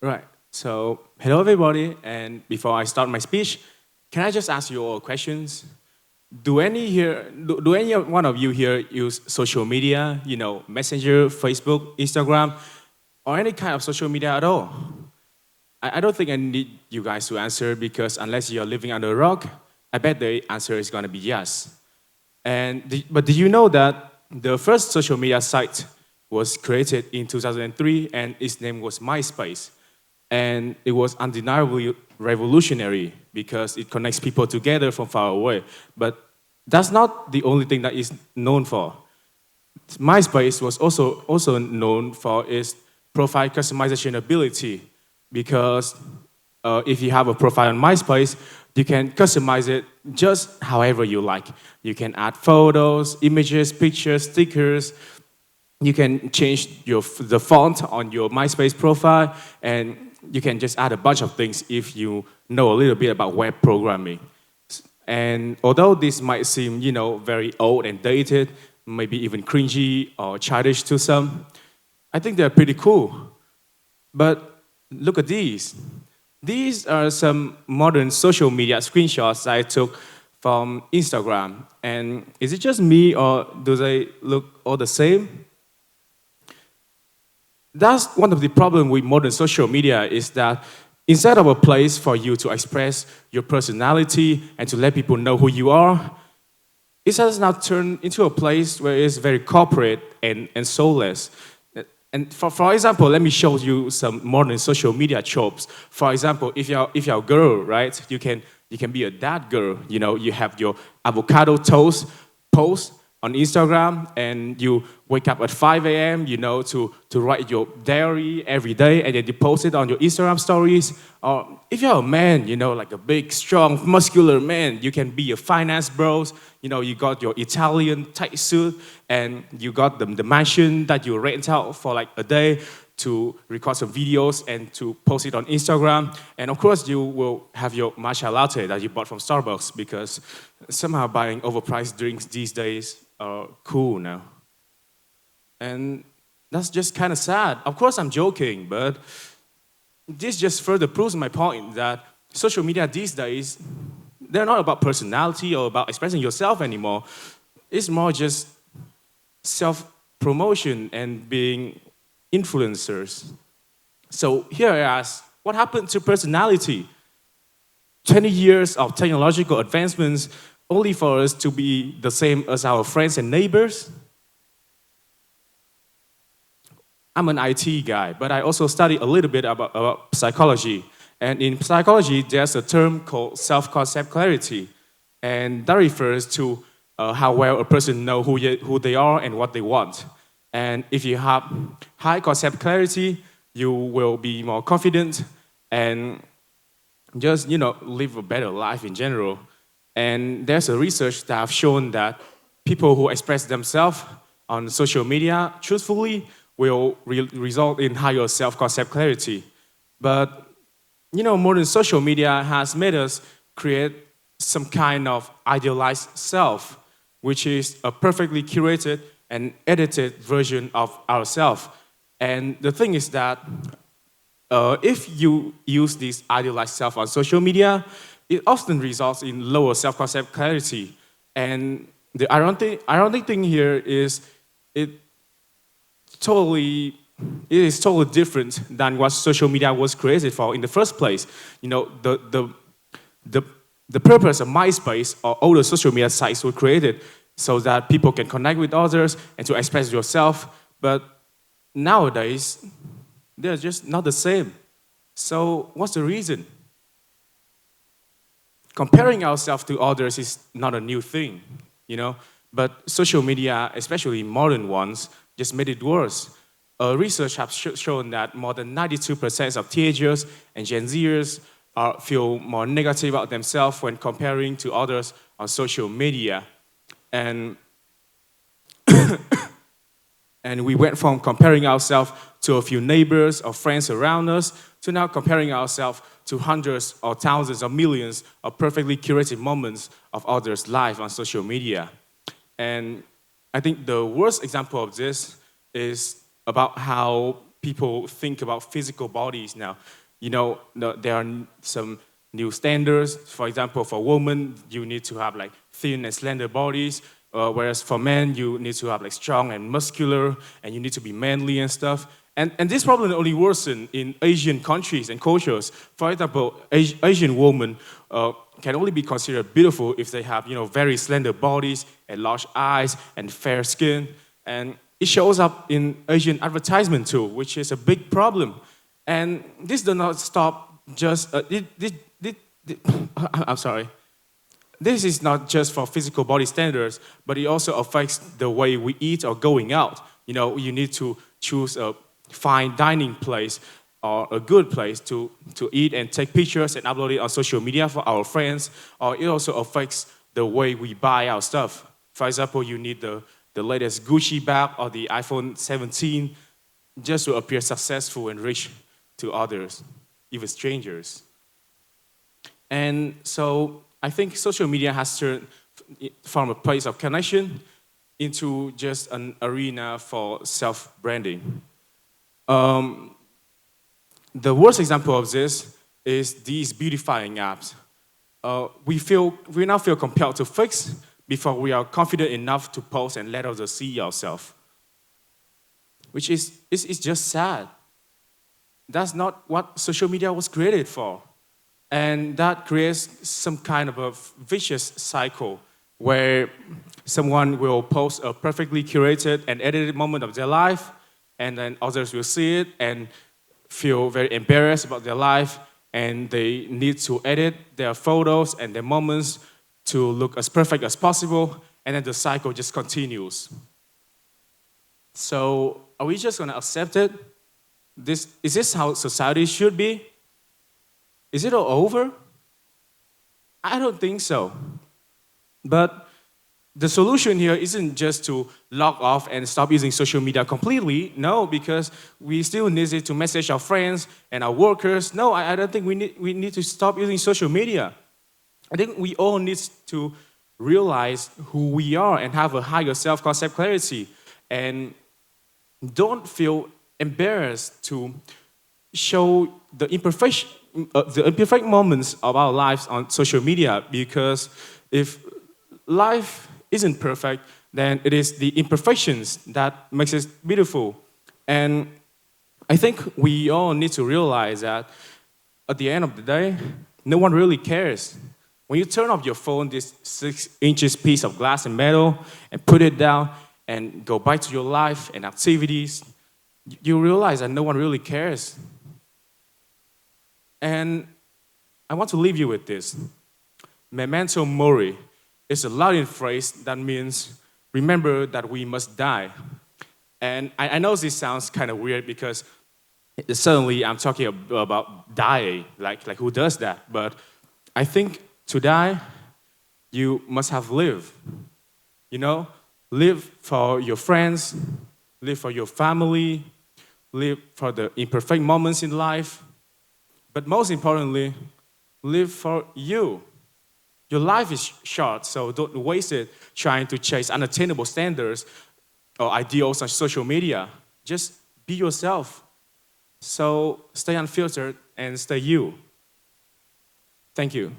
Right. So, hello everybody. And before I start my speech, can I just ask you all questions? Do any one of you here use social media? Messenger, Facebook, Instagram, or any kind of social media at all? I don't think I need you guys to answer because unless you're living under a rock, I bet the answer is going to be yes. But did you know that the first social media site was created in 2003 and its name was MySpace? And it was undeniably revolutionary because it connects people together from far away. But that's not the only thing that it's known for. MySpace was also known for its profile customization ability because if you have a profile on MySpace, you can customize it just however you like. You can add photos, images, pictures, stickers. You can change the font on your MySpace profile, and you can just add a bunch of things if you know a little bit about web programming. And although this might seem, very old and dated, maybe even cringy or childish to some, I think they're pretty cool. But look at these. These are some modern social media screenshots I took from Instagram. And is it just me or do they look all the same? That's one of the problems with modern social media is that instead of a place for you to express your personality and to let people know who you are, it has now turned into a place where it's very corporate and soulless. And for example, let me show you some modern social media tropes. For example, if you're a girl, right, you can be a dad girl. You have your avocado toast post on Instagram, and you wake up at 5 a.m. To write your diary every day, and then you post it on your Instagram stories. Or if you're a man, like a big, strong, muscular man, you can be a finance bros. You got your Italian tight suit, and you got the mansion that you rent out for like a day to record some videos and to post it on Instagram. And of course, you will have your matcha latte that you bought from Starbucks because somehow buying overpriced drinks these days are cool now. And that's just kind of sad. Of course, I'm joking, but this just further proves my point that social media these days, they're not about personality or about expressing yourself anymore. It's more just self-promotion and being influencers. So here I ask, what happened to personality? 20 years of technological advancements only for us to be the same as our friends and neighbors? I'm an IT guy, but I also study a little bit about psychology. And in psychology, there's a term called self-concept clarity. And that refers to how well a person knows who they are and what they want. And if you have high concept clarity, you will be more confident and just, live a better life in general. And there's a research that have shown that people who express themselves on social media truthfully will result in higher self-concept clarity. But, modern social media has made us create some kind of idealized self, which is a perfectly curated and edited version of ourselves. And the thing is that if you use this idealized self on social media, it often results in lower self-concept clarity. And the ironic thing here is it is totally different than what social media was created for in the first place. The purpose of MySpace or all the social media sites were created so that people can connect with others and to express yourself. But nowadays, they're just not the same. So what's the reason? Comparing ourselves to others is not a new thing, but social media, especially modern ones, just made it worse. Research has shown that more than 92% of teenagers and Gen Zers feel more negative about themselves when comparing to others on social media. And, and we went from comparing ourselves to a few neighbors or friends around us to now comparing ourselves to hundreds or thousands or millions of perfectly curated moments of others' life on social media. And I think the worst example of this is about how people think about physical bodies now. There are some new standards. For example, for women, you need to have like thin and slender bodies, whereas for men, you need to have like strong and muscular, and you need to be manly and stuff. And this problem only worsen in Asian countries and cultures. For example, Asian women can only be considered beautiful if they have, very slender bodies and large eyes and fair skin. And it shows up in Asian advertisement too, which is a big problem. And this does not stop just, I'm sorry. This is not just for physical body standards, but it also affects the way we eat or going out. You need to choose a fine dining place or a good place to eat and take pictures and upload it on social media for our friends. Or it also affects the way we buy our stuff. For example, you need the latest Gucci bag or the iPhone 17 just to appear successful and rich to others, even strangers. And so I think social media has turned from a place of connection into just an arena for self-branding. The worst example of this is these beautifying apps. We now feel compelled to fix before we are confident enough to post and let others see ourselves, which is just sad. That's not what social media was created for. And that creates some kind of a vicious cycle where someone will post a perfectly curated and edited moment of their life, and then others will see it and feel very embarrassed about their life, and they need to edit their photos and their moments to look as perfect as possible, and then the cycle just continues. So are we just gonna accept it? Is this how society should be? Is it all over? I don't think so. But the solution here isn't just to log off and stop using social media completely. No, because we still need it to message our friends and our workers. No, I don't think we need to stop using social media. I think we all need to realize who we are and have a higher self-concept clarity. And don't feel embarrassed to show the imperfect moments of our lives on social media, because if life isn't perfect, then it is the imperfections that makes it beautiful. And I think we all need to realize that at the end of the day, no one really cares. When you turn off your phone, this 6 inches piece of glass and metal, and put it down and go back to your life and activities, you realize that no one really cares. And I want to leave you with this. Memento mori is a Latin phrase that means remember that we must die. And I know this sounds kind of weird because suddenly I'm talking about dying, like who does that? But I think to die, you must have lived. Live for your friends, live for your family, live for the imperfect moments in life. But most importantly, live for you. Your life is short, so don't waste it trying to chase unattainable standards or ideals on social media. Just be yourself. So stay unfiltered and stay you. Thank you.